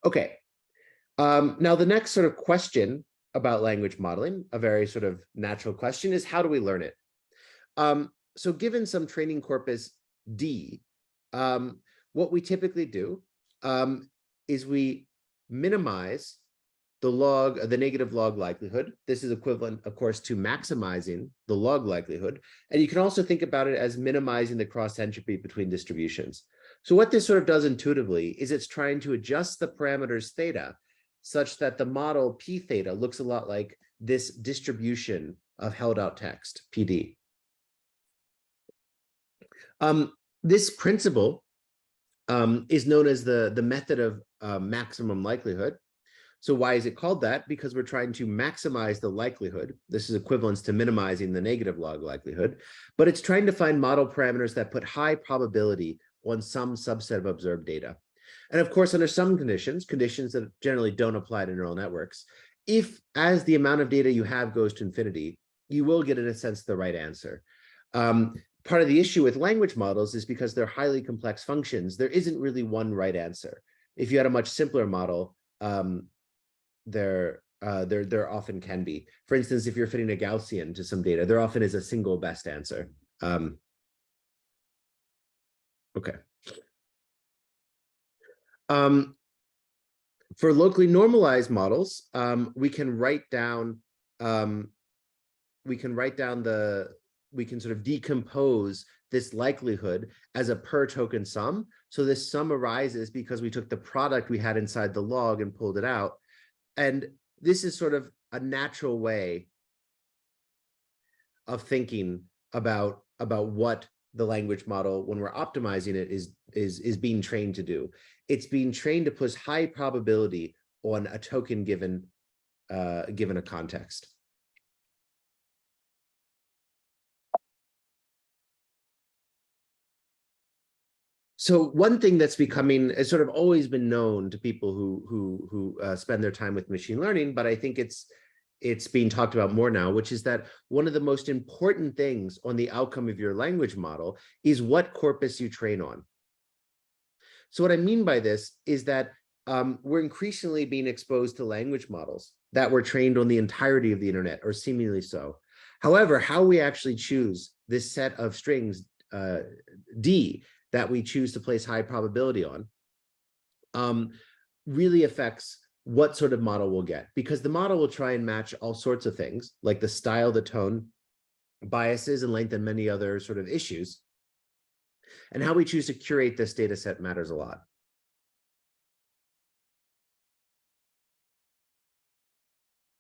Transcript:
Okay. Now, the next sort of question about language modeling, a very sort of natural question, is how do we learn it? So given some training corpus D, what we typically do is we minimize the negative log likelihood. This is equivalent, of course, to maximizing the log likelihood. And you can also think about it as minimizing the cross entropy between distributions. So what this sort of does intuitively is it's trying to adjust the parameters theta such that the model P theta looks a lot like this distribution of held out text, PD. This principle is known as the method of maximum likelihood. So why is it called that? Because we're trying to maximize the likelihood. This is equivalent to minimizing the negative log likelihood, but it's trying to find model parameters that put high probability on some subset of observed data. And of course, under some conditions that generally don't apply to neural networks, if as the amount of data you have goes to infinity, you will get, in a sense, the right answer. Part of the issue with language models is because they're highly complex functions, there isn't really one right answer. If you had a much simpler model, there often can be. For instance, if you're fitting a Gaussian to some data, there often is a single best answer. Okay. For locally normalized models, we can sort of decompose this likelihood as a per token sum. So this sum arises because we took the product we had inside the log and pulled it out. And this is sort of a natural way of thinking about what the language model, when we're optimizing it, is being trained to do. It's being trained to put high probability on a token given a context. So one thing that's has sort of always been known to people who spend their time with machine learning, but I think it's being talked about more now, which is that one of the most important things on the outcome of your language model is what corpus you train on. So what I mean by this is that we're increasingly being exposed to language models that were trained on the entirety of the internet, or seemingly so. However, how we actually choose this set of strings, D, that we choose to place high probability on, really affects what sort of model we'll get, because the model will try and match all sorts of things like the style, the tone, biases, and length, and many other sort of issues. And how we choose to curate this data set matters a lot.